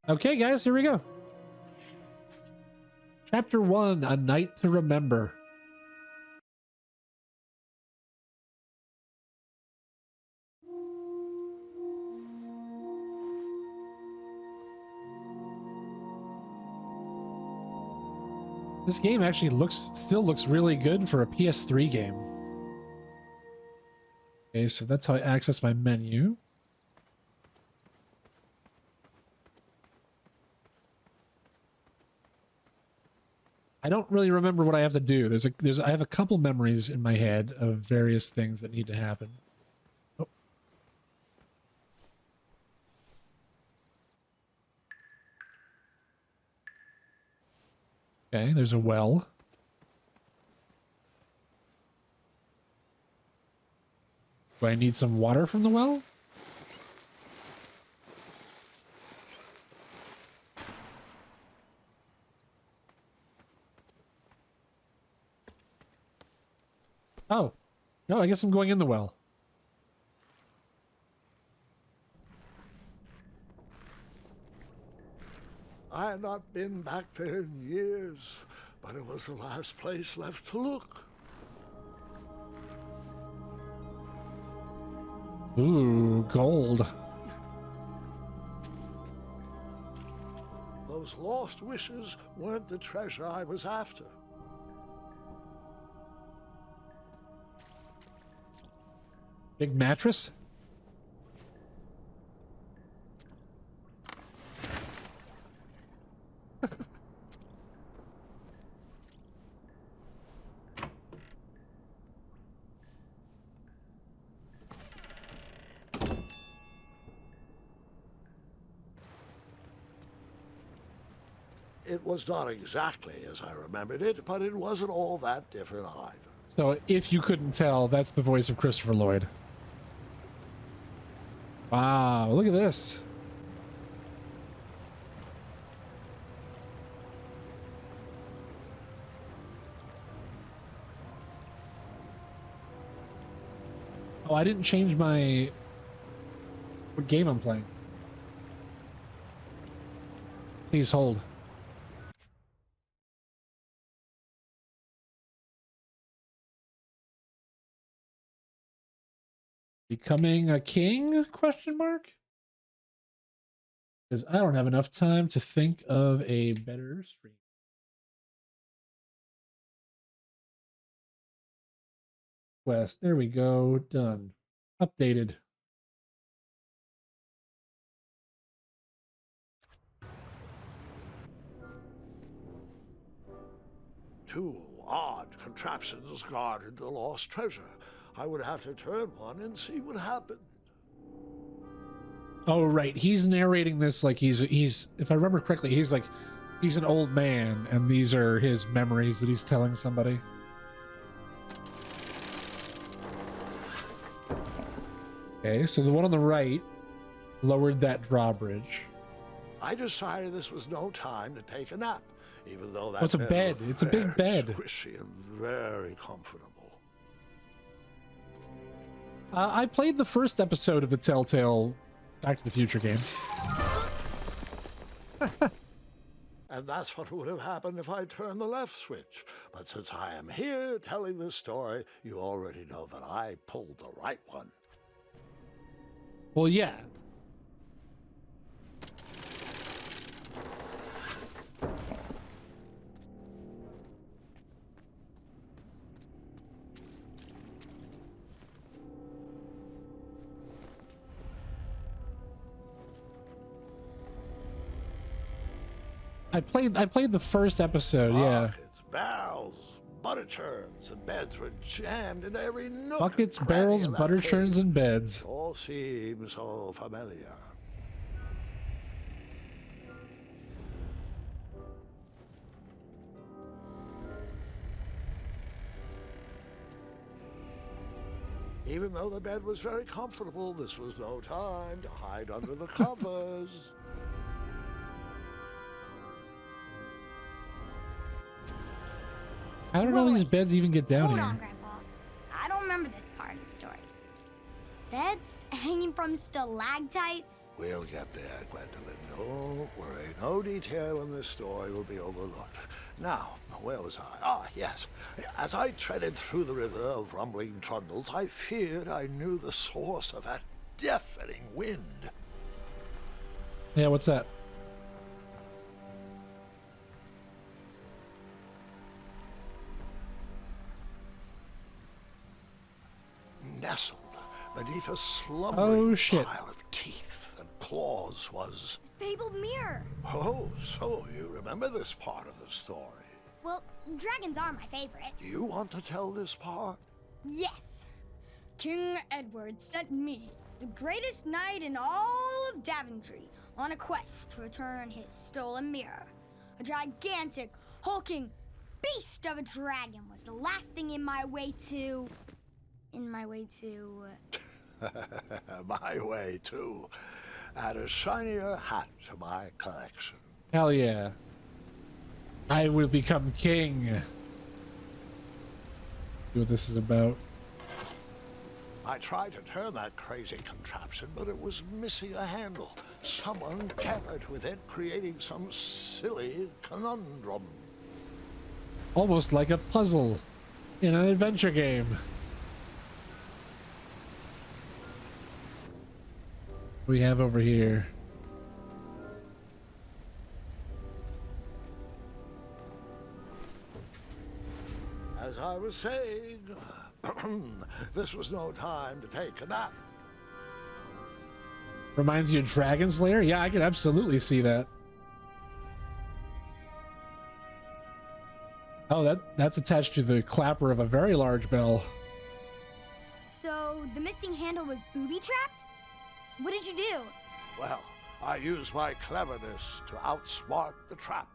Okay, guys, here we go. Chapter 1, A Night to Remember. This game actually still looks really good for a PS3 game. Okay, so that's how I access my menu. I don't really remember what I have to do. I have a couple memories in my head of various things that need to happen. Oh. Okay, there's a well. Do I need some water from the well? Oh, no, I guess I'm going in the well. I had not been back there in years, but it was the last place left to look. Ooh, gold. Those lost wishes weren't the treasure I was after. Big mattress? It was not exactly as I remembered it, but it wasn't all that different either. So if you couldn't tell, that's the voice of Christopher Lloyd. Wow, look at this. Oh, I didn't change what game I'm playing. Please hold. Becoming a king? Question mark? Because I don't have enough time to think of a better stream. Quest. There we go. Done. Updated. Two odd contraptions guarded the lost treasure. I would have to turn one and see what happened. Oh, right. He's narrating this like he's if I remember correctly, he's an old man and these are his memories that he's telling somebody. Okay, so the one on the right lowered that drawbridge. I decided this was no time to take a nap, even though that It's a bed. It's a big bed. Squishy and very comfortable. I played the first episode of the Telltale Back to the Future games. And that's what would have happened if I turned the left switch. But since I am here telling this story, you already know that I pulled the right one. Well, yeah. I played the first episode, yeah. Buckets, barrels, butter churns, and beds were jammed into every nook. Buckets, and cranny barrels, of that butter cave. churns, and beds. All seems so familiar. Even though the bed was very comfortable, this was no time to hide under the covers. How did all these beds even get down Hold here? on, Grandpa. I don't remember this part of the story. beds hanging from stalactites? We'll get there, Gwendolyn. Don't worry. No detail in this story will be overlooked. Now, where was I? Ah, yes. As I treaded through the river of rumbling trundles, I feared I knew the source of that deafening wind. Yeah, what's that? Nestled beneath a slumbering shit. pile of teeth and claws was... Fabled mirror. Oh, so you remember this part of the story. Well, dragons are my favorite. Do you want to tell this part? Yes. King Edward sent me, the greatest knight in all of Daventry, on a quest to return his stolen mirror. A gigantic, hulking beast of a dragon was the last thing in my way to... My way, too. Add a shinier hat to my collection. Hell yeah. I will become king. See what this is about. I tried to turn that crazy contraption, but it was missing a handle. Someone tampered with it, creating some silly conundrum. Almost like a puzzle in an adventure game. What do we have over here? As I was saying, this was no time to take a nap. Reminds you of Dragon's Lair? Yeah, I could absolutely see that. Oh, that's attached to the clapper of a very large bell. So, the missing handle was booby-trapped? What did you do? Well, I used my cleverness to outsmart the trap.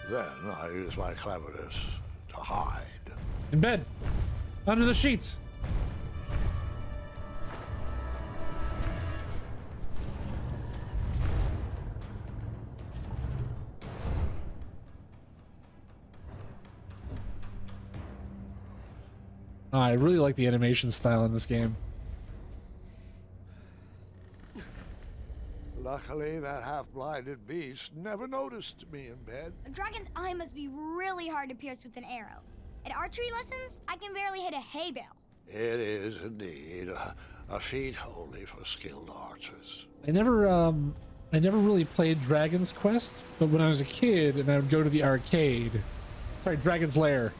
Then I used my cleverness to hide. In bed. Under the sheets. Oh, I really like the animation style in this game. Luckily, that half-blinded beast never noticed me in bed. A dragon's eye must be really hard to pierce with an arrow. At archery lessons, I can barely hit a hay bale. It is indeed a feat only for skilled archers. I never really played Dragon's Quest, but when I was a kid and I would go to the arcade, sorry, Dragon's Lair.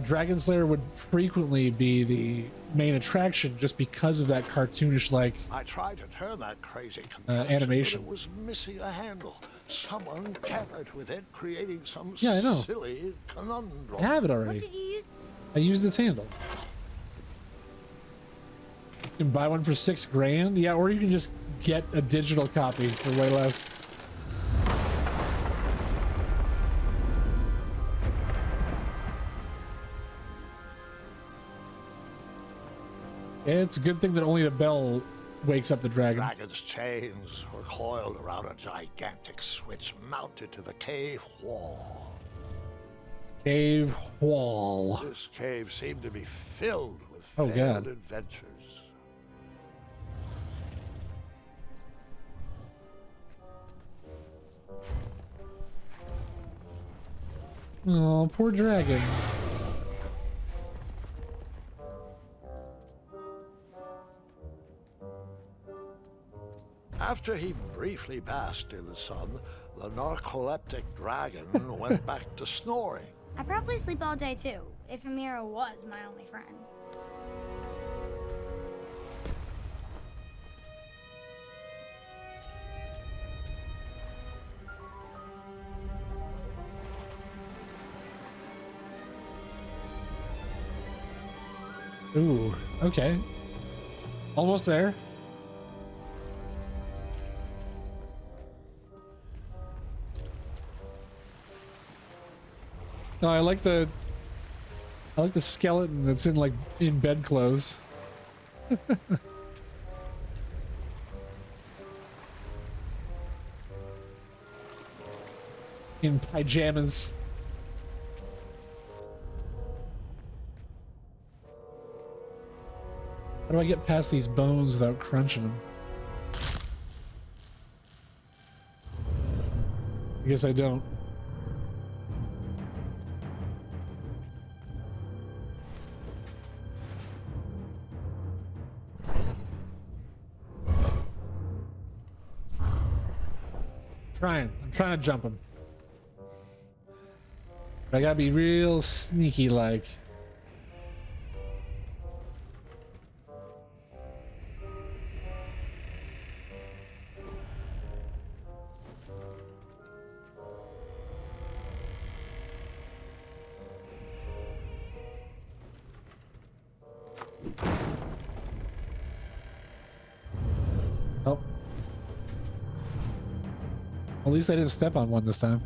Dragon's Lair would frequently be the main attraction just because of that cartoonish like I tried to turn that crazy contraption, animation. but it was missing a handle. Someone tampered with it, creating some Yeah, I know. silly conundrum. I have it What already. did you use? I used this handle. You can buy one for $6 grand, yeah, or you can just get a digital copy for way less. It's a good thing that only the bell wakes up the dragon. Dragon's chains were coiled around a gigantic switch mounted to the cave wall. Cave wall. This cave seemed to be filled with Oh, failed God. adventures. Oh, poor dragon. After he briefly basked in the sun, the narcoleptic dragon went back to snoring. I probably sleep all day too, if Amira was my only friend. Ooh, okay. Almost there. No, I like the skeleton that's in bed clothes. In pajamas. How do I get past these bones without crunching them? I guess I don't. I'm trying to jump him. I gotta be real sneaky like. Oh. At least I didn't step on one this time.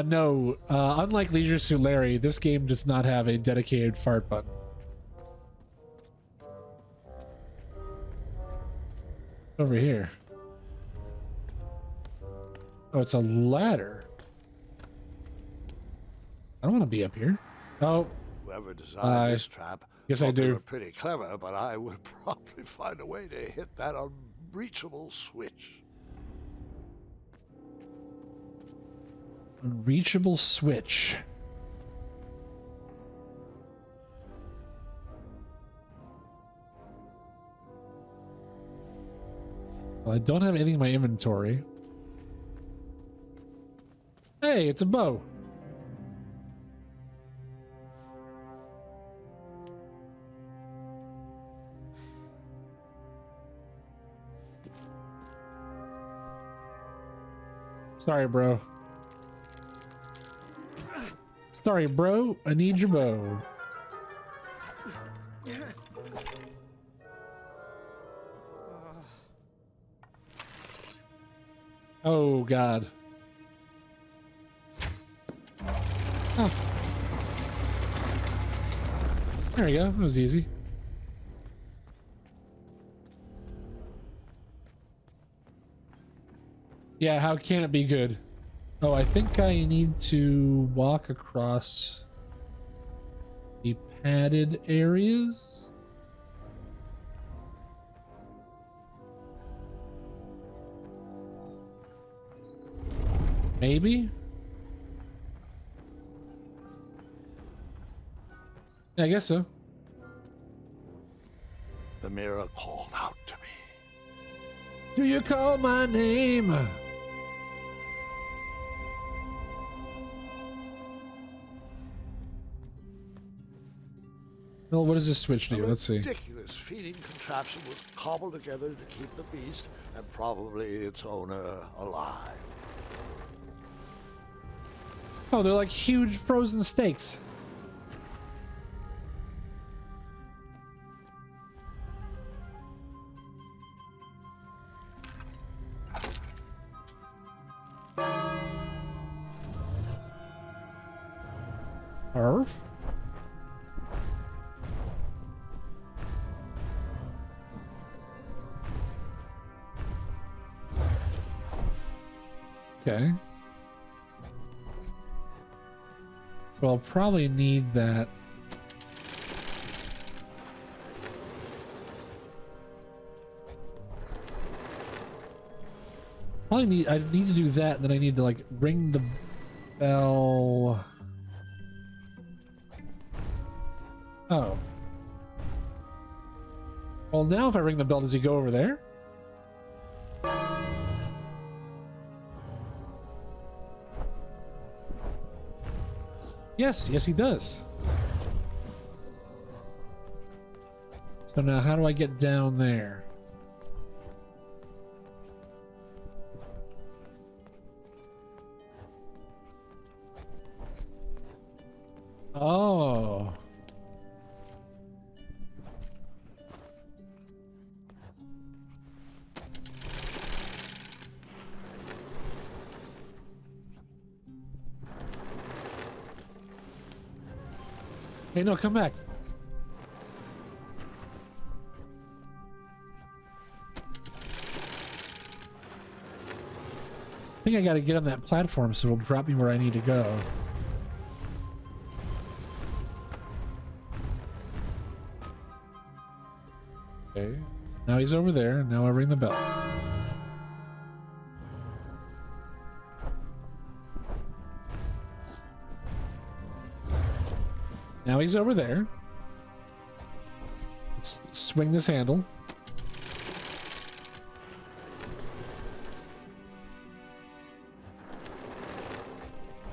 No. Unlike Leisure Suit Larry, this game does not have a dedicated fart button. Over here. Oh, it's a ladder. I don't want to be up here. Oh. Whoever designed this trap, yes, I thought they do. were pretty clever, but I would probably find a way to hit that unreachable switch. Unreachable switch. Well, I don't have anything in my inventory. Hey, it's a bow. Sorry, bro. Sorry, bro. I need your bow. Oh, God. Oh. There we go. That was easy. Yeah, how can it be good? Oh, I think I need to walk across the padded areas. Maybe? Yeah, I guess so. The mirror called out to me. Do you call my name? Well, what does this switch do? Let's see. A ridiculous feeding contraption was cobbled together to keep the beast and probably its owner alive. Oh, they're like huge frozen steaks. Arf. Okay. So I'll probably need that. I need to do that, and then I need to like ring the bell. Oh. Well, now if I ring the bell, does he go over there? Yes, he does. So now how do I get down there? Oh. Hey, no, come back. think I gotta get on that platform so it'll drop me where I need to go. Okay, now he's over there, and now I ring the bell. Now he's over there. Let's swing this handle.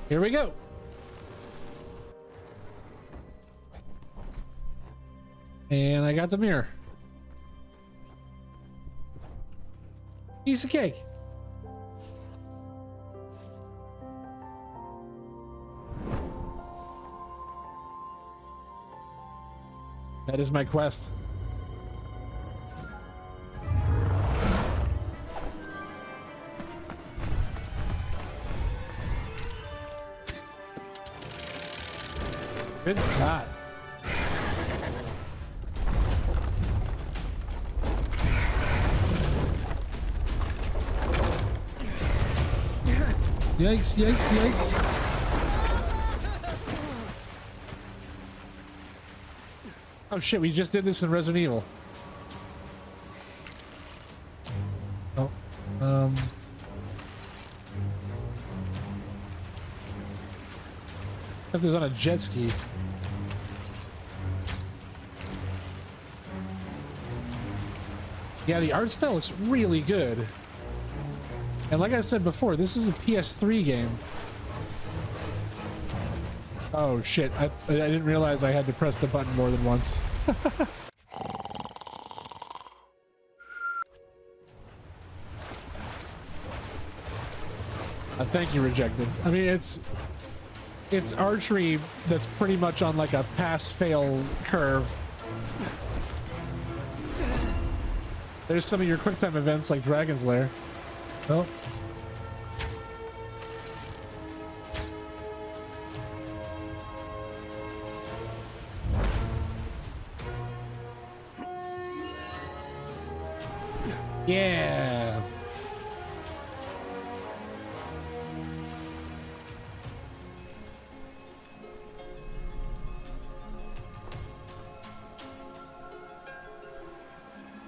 Here we go. And I got the mirror. Piece of cake. That is my quest. Good shot. Yikes, yikes, yikes. Oh shit, we just did this in Resident Evil. Oh, except there's on a jet ski. Yeah, the art style looks really good. And like I said before, this is a PS3 game. Oh shit, I didn't realize I had to press the button more than once. Thank you, Rejected. I mean, it's archery that's pretty much on like a pass-fail curve. There's some of your QuickTime events like Dragon's Lair. Oh. Yeah.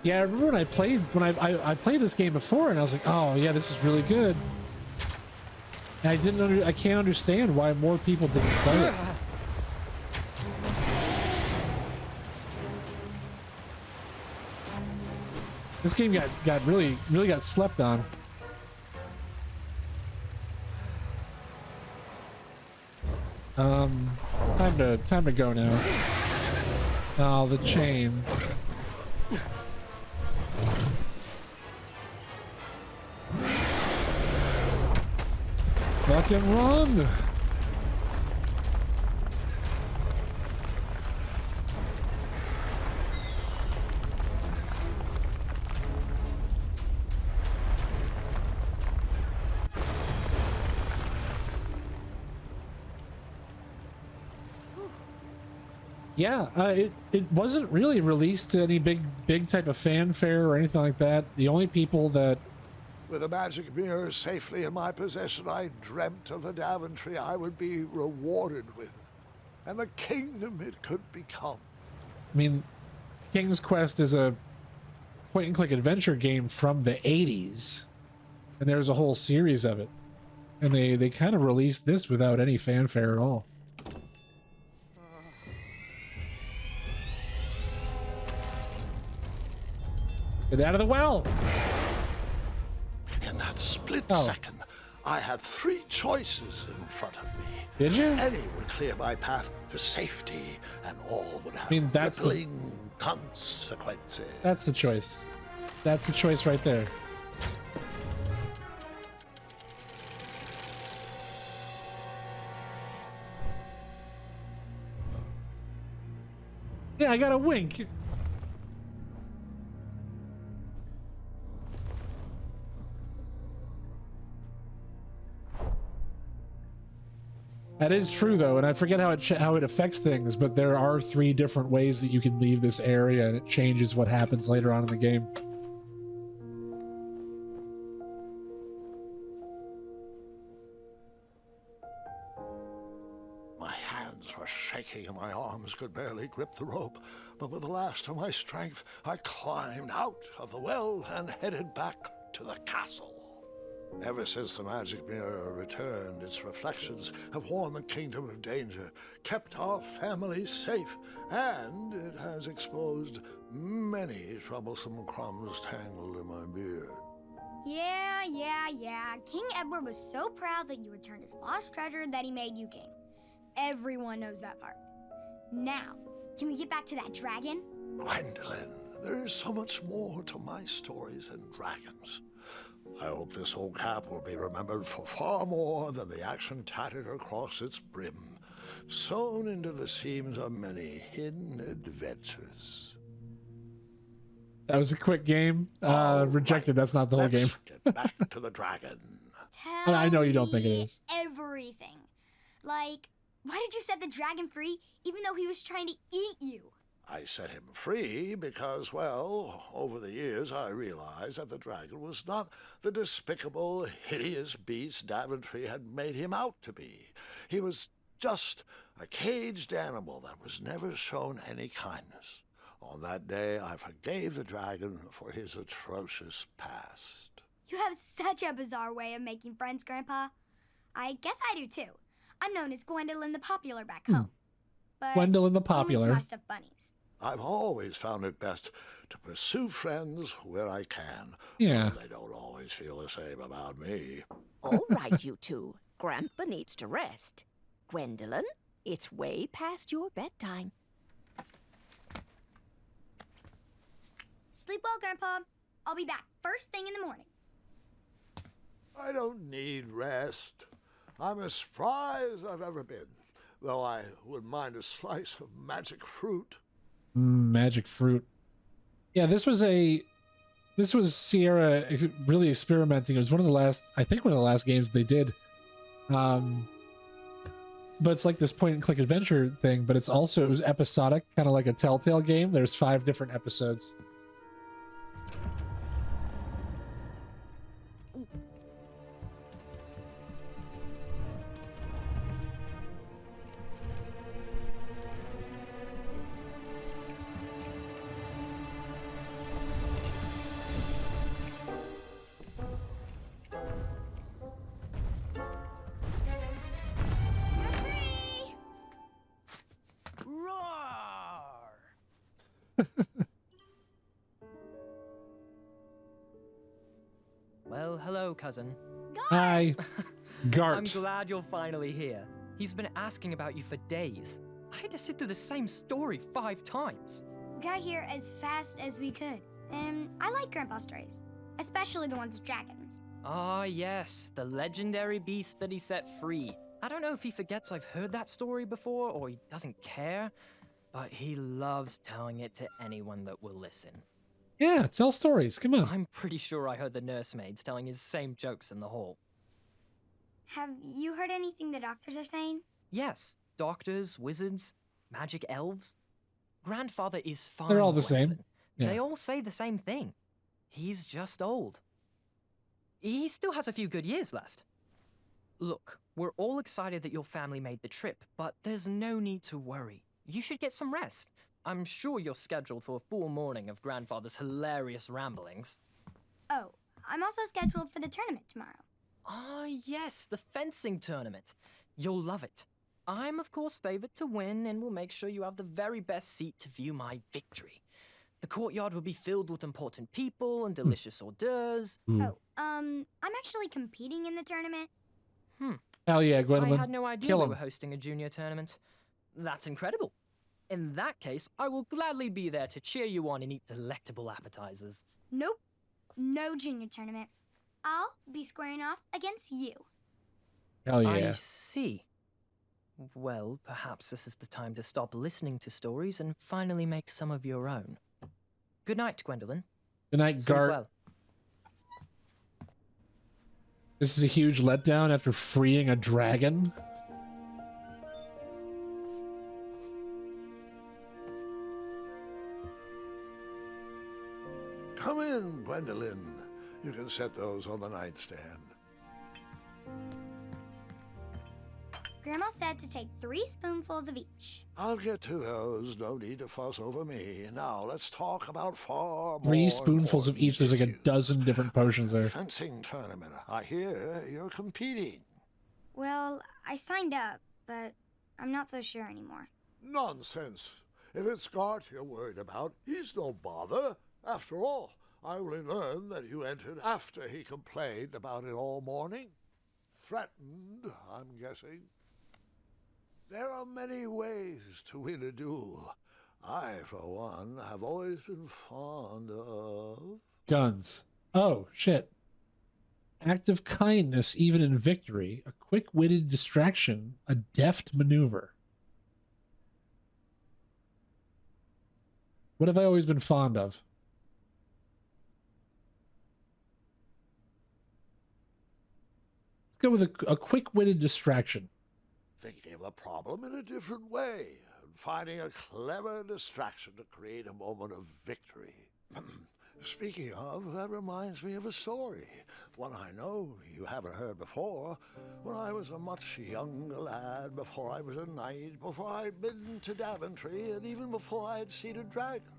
Yeah, I remember when I played I played this game before, and I was like, oh yeah, this is really good. And I can't understand why more people didn't play it. This game got really got slept on. Time to go now. Oh, the chain. Fucking run! Yeah, it wasn't really released to any big type of fanfare or anything like that. The only people that... With a magic mirror safely in my possession, I dreamt of the Daventry I would be rewarded with, and the kingdom it could become. I mean, King's Quest is a point-and-click adventure game from the 80s, and there's a whole series of it. And they kind of released this without any fanfare at all. Get out of the well! In that split second, I had three choices in front of me. Did you? Any would clear my path to safety, and all would have that's rippling consequences. That's the choice. That's the choice right there. Yeah, I got a wink. That is true, though, and I forget how it affects things, but there are 3 different ways that you can leave this area, and it changes what happens later on in the game. hands were shaking and my arms could barely grip the rope, but with the last of my strength, I climbed out of the well and headed back to the castle. Ever since the magic mirror returned, its reflections have warned the kingdom of danger, kept our family safe, and it has exposed many troublesome crumbs tangled in my beard. Yeah. King Edward was so proud that you returned his lost treasure that he made you king. Everyone knows that part. Now, can we get back to that dragon? Gwendolyn, there is so much more to my stories than dragons. I hope this old cap will be remembered for far more than the action tattered across its brim, sewn into the seams of many hidden adventures. That was a quick game. All Rejected. right, That's not the whole game. let's get back to the dragon. Tell I know you don't think it me is. everything. Like, why did you set the dragon free even though he was trying to eat you? I set him free because, well, over the years I realized that the dragon was not the despicable, hideous beast Daventry had made him out to be. He was just a caged animal that was never shown any kindness. On that day, I forgave the dragon for his atrocious past. You have such a bizarre way of making friends, Grandpa. I guess I do too. I'm known as Gwendolyn the Popular back home. But Gwendolyn the only Popular. to my stuffed bunnies. I've always found it best to pursue friends where I can. Yeah. They don't always feel the same about me. All right, you two. Grandpa needs to rest. Gwendolyn, it's way past your bedtime. Sleep well, Grandpa. I'll be back first thing in the morning. I don't need rest. I'm as spry as I've ever been, though I wouldn't mind a slice of magic fruit. Magic fruit. Yeah, this was Sierra really experimenting. It was one of the last games they did. But it's like this point and click adventure thing, but it was episodic, kind of like a Telltale game. There's 5 different episodes. You're free! Roar! Well, hello, cousin. Hi, I'm Gart. glad you're finally here. He's been asking about you for days. I had to sit through the same story 5 times. We got here as fast as we could. And I like Grandpa's stories, especially the ones with dragons. Ah, yes, the legendary beast that he set free. I don't know if he forgets I've heard that story before or he doesn't care, but he loves telling it to anyone that will listen. Yeah, tell stories. Come on. I'm pretty sure I heard the nursemaids telling his same jokes in the hall. Have you heard anything the doctors are saying? Yes, doctors, wizards, magic elves. Grandfather is fine. They're all the same. Gwendolyn. Yeah. They all say the same thing. He's just old. He still has a few good years left. Look, we're all excited that your family made the trip, but there's no need to worry. You should get some rest. I'm sure you're scheduled for a full morning of Grandfather's hilarious ramblings. Oh, I'm also scheduled for the tournament tomorrow. Ah, yes, the fencing tournament. You'll love it. I'm, of course, favored to win and will make sure you have the very best seat to view my victory. The courtyard will be filled with important people and delicious hors d'oeuvres. Oh, I'm actually competing in the tournament. Hell yeah, I Gwendolyn. had no idea Kill we him. were hosting a junior tournament. That's incredible. In that case, I will gladly be there to cheer you on and eat delectable appetizers. Nope, no junior tournament. I'll be squaring off against you. Hell I yeah. see. Well, perhaps this is the time to stop listening to stories and finally make some of your own. Good night, Gwendolyn. Good night, Sleep Gart. well. This is a huge letdown after freeing a dragon. Come in, Gwendolyn. You can set those on the nightstand. Grandma said to take 3 spoonfuls of each. I'll get to those. No need to fuss over me. Now let's talk about far more 3 spoonfuls of important each. There's like a issues. dozen different potions there. Fencing tournament. I hear you're competing. Well, I signed up, but I'm not so sure anymore. Nonsense. If it's Scott you're worried about, he's no bother. After all, I only learned that you entered after he complained about it all morning. Threatened, I'm guessing. There are many ways to win a duel. I, for one, have always been fond of... Guns. Oh, shit. Act of kindness, even in victory. A quick-witted distraction. A deft maneuver. What have I always been fond of? Let's go with a quick-witted distraction. Thinking of the problem in a different way, and finding a clever distraction to create a moment of victory. Speaking of, that reminds me of a story, one I know you haven't heard before. When I was a much younger lad, before I was a knight, before I'd been to Daventry, and even before I had seen a dragon.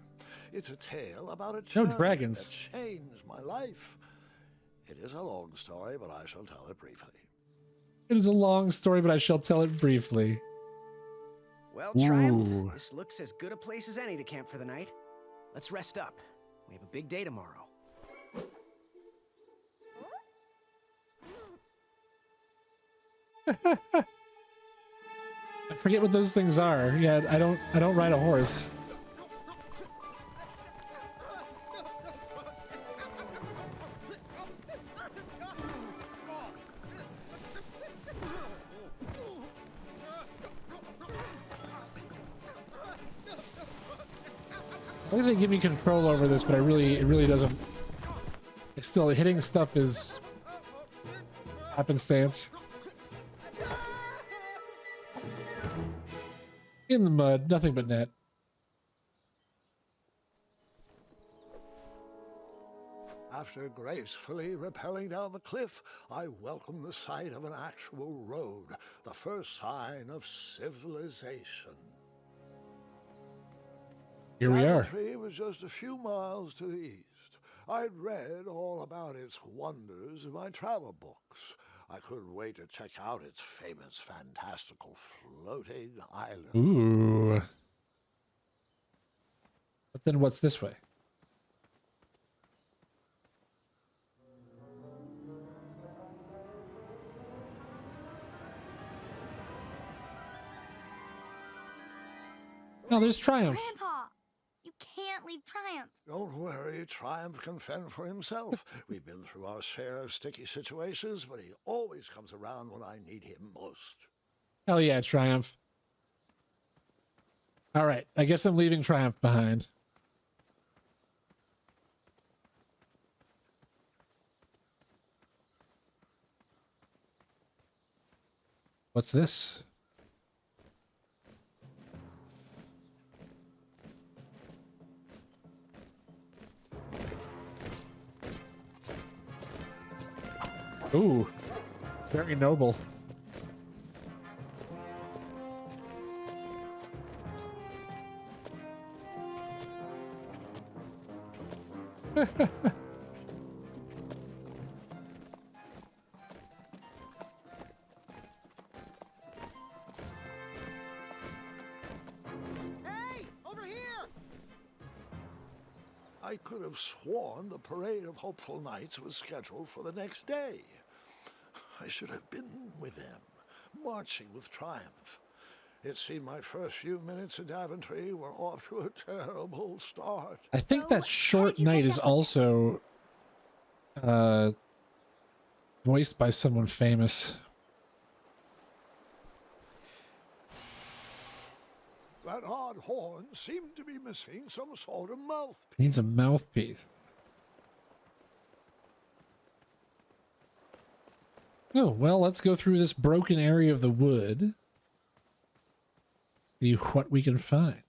It's a tale about a tournament dragons. that changed my life. It is a long story, but I shall tell it briefly. It is a long story, but I shall tell it briefly. Well, Ooh. Triumph, this looks as good a place as any to camp for the night. Let's rest up. We have a big day tomorrow. I forget what those things are. Yeah, I don't ride a horse. I think they give me control over this, but it really doesn't. It's still hitting stuff is happenstance. In the mud, nothing but net. After gracefully rappelling down the cliff, I welcomed the sight of an actual road, the first sign of civilization. Here we are. Daventry was just a few miles to the east. I'd read all about its wonders in my travel books. I couldn't wait to check out its famous, fantastical floating island. Ooh. But then what's this way? Oh, there's Triumph. Grandpa, you can't leave Triumph. Don't worry, Triumph can fend for himself. We've been through our share of sticky situations, but he always comes around when I need him most. Hell yeah, Triumph. All right, I guess I'm leaving Triumph behind. What's this? Ooh, very noble. Hey, over here! I could have sworn the parade of hopeful knights was scheduled for the next day. I should have been with them, marching with Triumph. It seemed my first few minutes in Daventry were off to a terrible start. I think So, that how short did you knight catch is up with also voiced by someone famous. That odd horn seemed to be missing some sort of mouthpiece. Needs a mouthpiece. Oh, well, let's go through this broken area of the wood. See what we can find.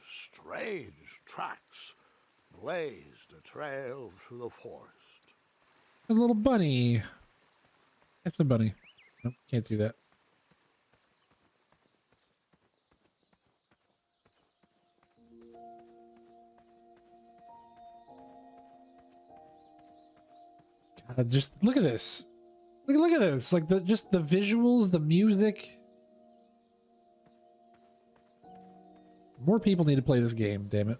Strange tracks. blazed a trail through the forest. A little bunny. Catch the bunny. Nope, can't do that. God, just look at this. Look at this. Like just the visuals, the music. More people need to play this game, damn it.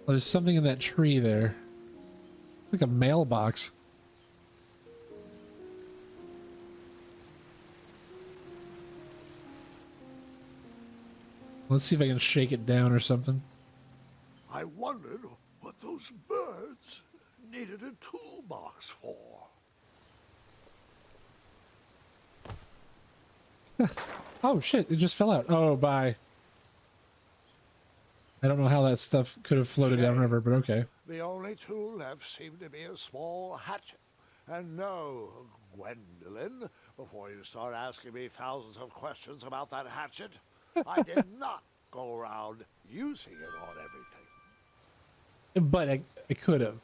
There's something in that tree there. It's like a mailbox. Let's see if I can shake it down or something. I wondered what those birds needed a toolbox for. Oh shit, it just fell out. Oh, bye. I don't know how that stuff could have floated downriver, but okay. The only tool left seemed to be a small hatchet. And no, Gwendolyn, before you start asking me thousands of questions about that hatchet, I did not go around using it on everything. But I could have.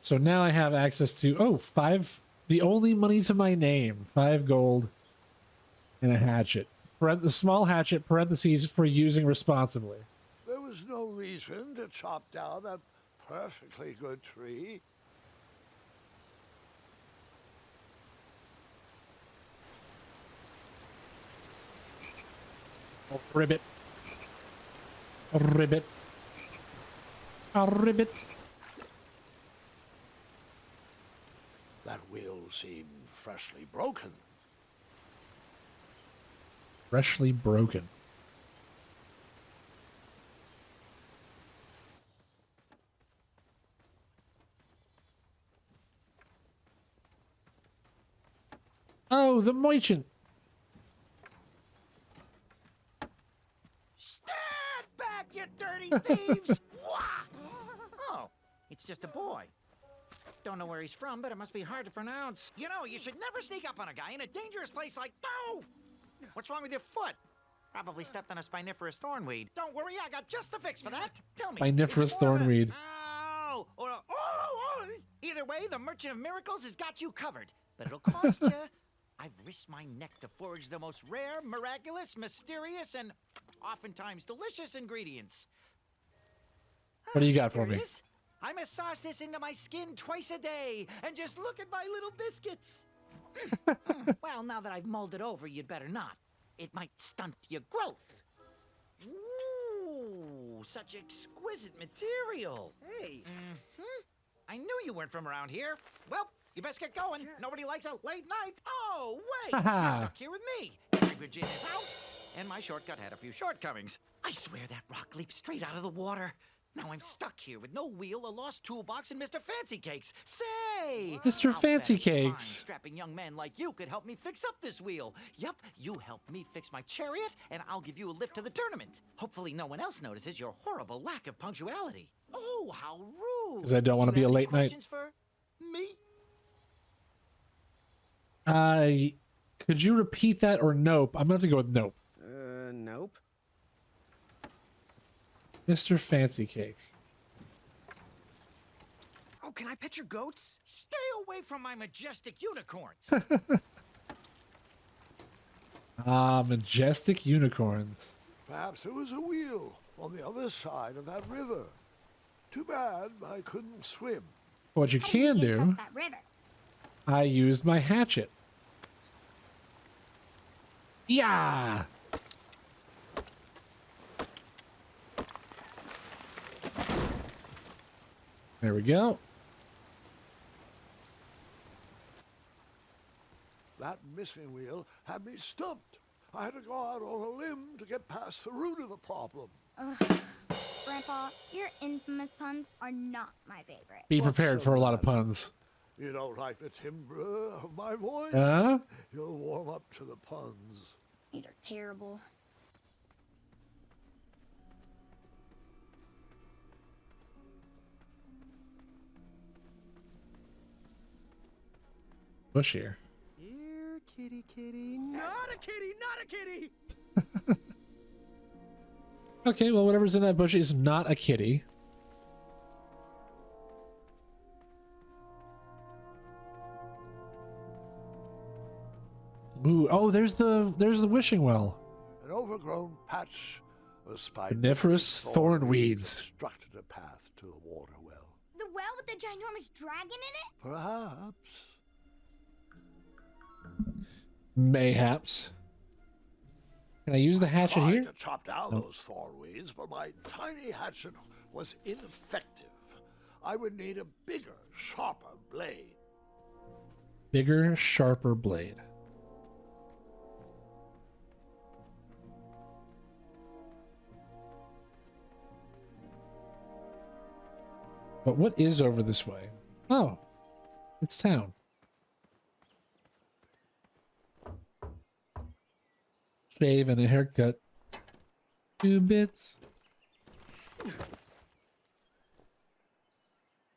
So now I have access to, oh, 5, the only money to my name, 5 gold and a hatchet. The small hatchet, parentheses, for using responsibly. There was no reason to chop down that perfectly good tree. Oh, ribbit. A ribbit. A ribbit. That wheel seemed freshly broken. Freshly broken. Oh, the merchant. Stand back, you dirty thieves! Wah! Oh, it's just a boy. Don't know where he's from, but it must be hard to pronounce. You know, you should never sneak up on a guy in a dangerous place like... No! What's wrong with your foot? Probably stepped on a spiniferous thornweed. Don't worry, I got just the fix for that. Tell me, Spiniferous is it more of a thornweed. Ow! Or a, oh! Either way, the Merchant of Miracles has got you covered. But it'll cost you. I've risked my neck to forage the most rare, miraculous, mysterious, and oftentimes delicious ingredients. What do you got for Here it me? is. I massage this into my skin twice a day, and just look at my little biscuits. Well, now that I've mulled it over, you'd better not. It might stunt your growth. Ooh, such exquisite material. Hey. I knew you weren't from around here. Well, you best get going. Nobody likes a late night. Oh, wait. You're stuck here with me. Every good gin is out, and my shortcut had a few shortcomings. I swear that rock leaped straight out of the water. Now I'm stuck here with no wheel, a lost toolbox, and Mr. Fancy Cakes. Say! Mr. I'll Fancy bet a fine Cakes. strapping young man like you could help me fix up this wheel. Yup, you help me fix my chariot, and I'll give you a lift to the tournament. Hopefully no one else notices your horrible lack of punctuality. Oh, how rude! 'Cause I don't wanna You be have a any late night. questions for me? Could you repeat that or nope? I'm gonna have to go with nope. Nope. Mr. Fancy Cakes. Oh, can I pet your goats? Stay away from my majestic unicorns. Ah, majestic unicorns. Perhaps there was a wheel on the other side of that river. Too bad I couldn't swim. What you How can did you get do, across that river? I used my hatchet. Yeah. There we go. That missing wheel had me stumped. I had to go out on a limb to get past the root of the problem. Ugh. Grandpa, your infamous puns are not my favorite. Be What's prepared so for a lot of bad? puns. You don't like the timbre of my voice? Huh? You'll warm up to the puns. These are terrible. Bush here. kitty, kitty. Not a kitty, not a kitty! Okay, well, whatever's in that bush is not a kitty. Ooh, oh, there's the wishing well. An overgrown patch of Coniferous thorn weeds. obstructed a path to the water well. The well with the ginormous dragon in it? Perhaps. Mayhaps. Can I use the hatchet Tried here? to chop down those thorn weeds, but my tiny hatchet was ineffective. I would need a bigger, sharper blade. Bigger, sharper blade. But what is over this way? Oh, it's town. Shave and a haircut. 2 bits. Okay,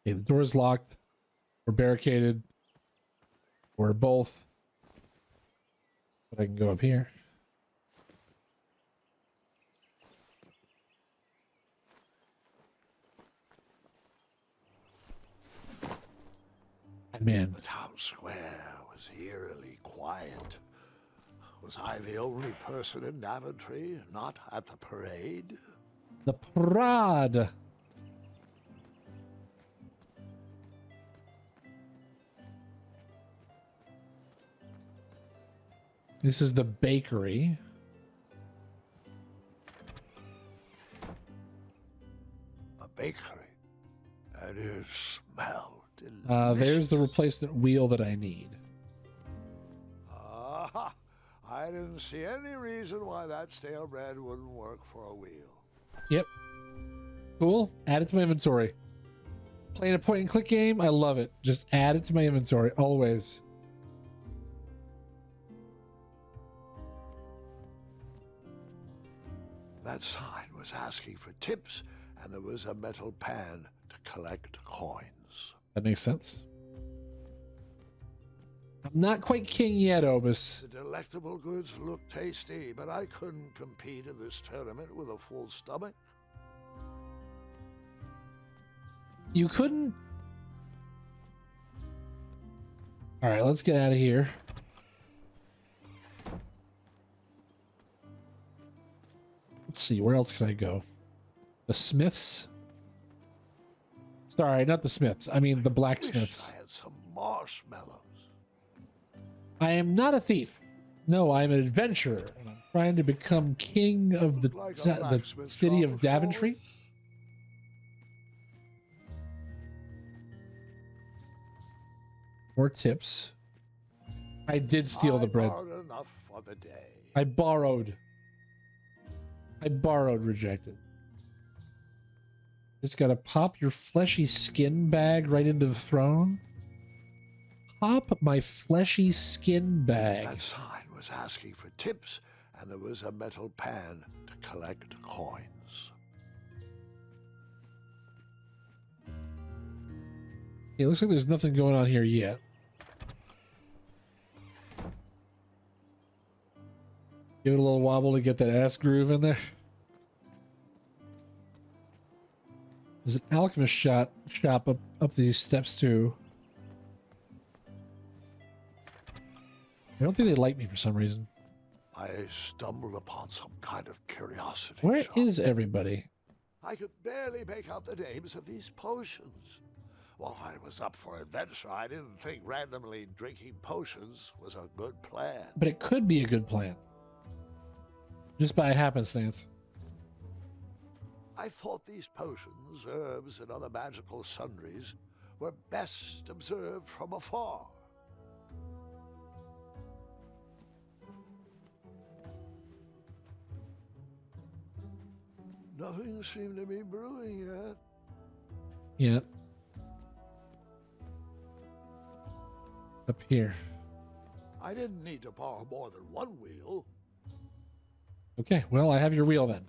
the door's locked. We're barricaded. We're both. But I can go up here. I'm in. The town square was eerily quiet. Was I the only person in Daventry not at the parade? The parade. This is the bakery. A bakery. And it smelled delicious. There's the replacement wheel that I need. Ah, I didn't see any reason why that stale bread wouldn't work for a wheel. Yep. Cool. Add it to my inventory. Playing a point and click game, I love it. Just add it to my inventory, always. That sign was asking for tips, and there was a metal pan to collect coins. That makes sense. I'm not quite king yet, Obus. The delectable goods looked tasty, but I couldn't compete in this tournament with a full stomach. You couldn't. All right, let's get out of here. Let's see, where else can I go? The Smiths? Sorry, not the Smiths. I mean the blacksmiths. Wish I had some marshmallows. I am not a thief. No, I'm an adventurer, and I'm trying to become king of the, Like a the blacksmith city shop of of Daventry. sorts. More tips. I did steal the bread. Borrowed enough for the day. I borrowed. Rejected. Just gotta pop your fleshy skin bag right into the throne. Pop my fleshy skin bag. That sign was asking for tips, and there was a metal pan to collect coins. It looks like there's nothing going on here yet. Give it a little wobble to get that ass groove in there. There's an alchemist shop up these steps too. I don't think they like me for some reason. I stumbled upon some kind of curiosity Where shop. is everybody? I could barely make out the names of these potions. While I was up for adventure, I didn't think randomly drinking potions was a good plan. But it could be a good plan. Just by happenstance. I thought these potions, herbs, and other magical sundries were best observed from afar. Nothing seemed to be brewing yet. Yeah. Up here. I didn't need to borrow more than one wheel. Okay, well, I have your wheel then.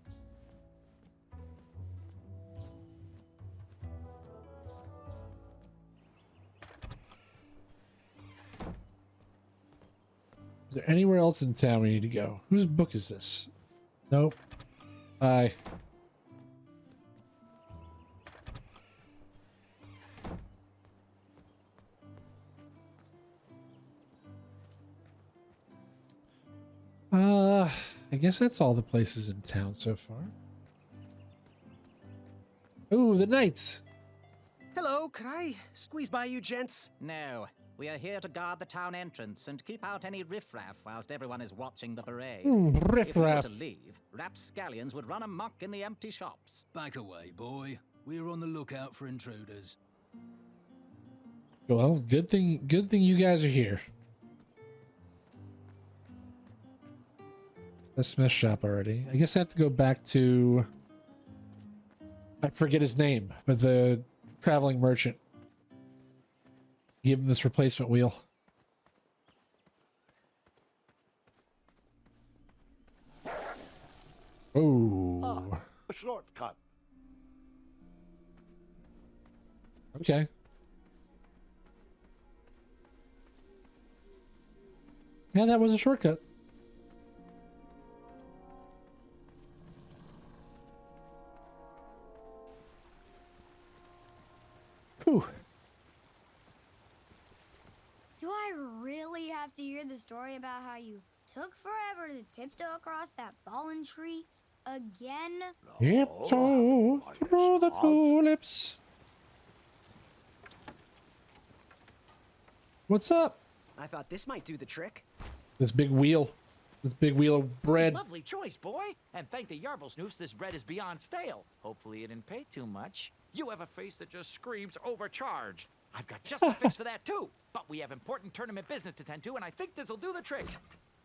Is there anywhere else in town we need to go? Whose book is this? Nope. Bye. I guess that's all the places in town so far. Ooh, the knights. Hello, could I squeeze by you gents? No, we are here to guard the town entrance and keep out any riffraff whilst everyone is watching the parade. If you were Riffraff. to leave, rapscallions would run amok in the empty shops. Back away, boy. We're on the lookout for intruders. Well, good thing you guys are here. The Smith shop already. I guess I have to go back to, I forget his name, but the traveling merchant. Give him this replacement wheel. Oh. A shortcut. Okay. Yeah, that was a shortcut. Whew. Do I really have to hear the story about how you took forever to tiptoe across that fallen tree again? Tiptoe I guess through the not. tulips. What's up? I thought this might do the trick. This big wheel. This big wheel of bread. Lovely choice, boy. And thank the Yarblesnoofs, this bread is beyond stale. Hopefully it didn't pay too much. You have a face that just screams overcharged. I've got just the fix for that, too. But we have important tournament business to tend to, and I think this'll do the trick.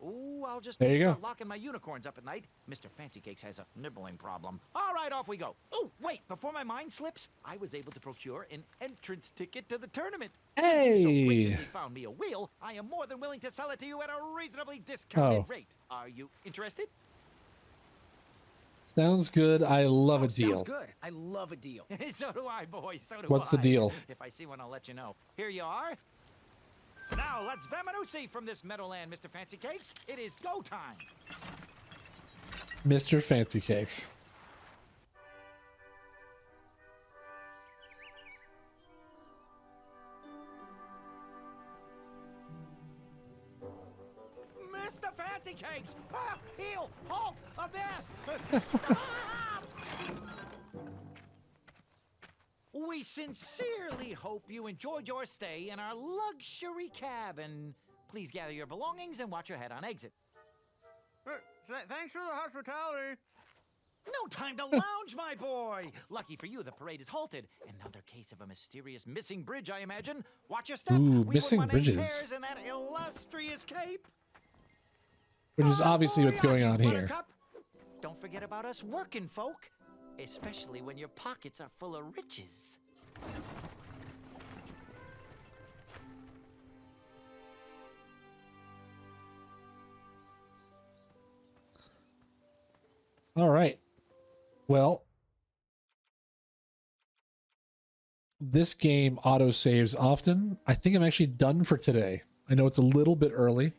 Ooh, I'll just There you start go. locking my unicorns up at night. Mr. Fancy Cakes has a nibbling problem. All right, off we go. Oh, wait, before my mind slips, I was able to procure an entrance ticket to the tournament. Since you so Hey. graciously found me a wheel, I am more than willing to sell it to you at a reasonably discounted Oh. rate. Are you interested? Sounds good. I love a deal. Sounds good. I love a deal. So do I, boy. So do What's the I. deal? If I see one, I'll let you know. Here you are. Now let's Vamanusi from this meadowland, Mr. Fancy Cakes. It is go time. Mr. Fancy Cakes. Mr. Fancy Cakes! Ah, heel! Halt! Abyss! Stop! We sincerely hope you enjoyed your stay in our luxury cabin. Please gather your belongings and watch your head on exit. Thanks for the hospitality. No time to lounge, my boy! Lucky for you, the parade is halted. Another case of a mysterious missing bridge, I imagine. Watch your step. Ooh, We missing wouldn't want any bridges. tears in that illustrious cape. Which is obviously what's going on here. Buttercup. Don't forget about us working folk, especially when your pockets are full of riches. All right. Well, this game auto saves often. I think I'm actually done for today. I know it's a little bit early.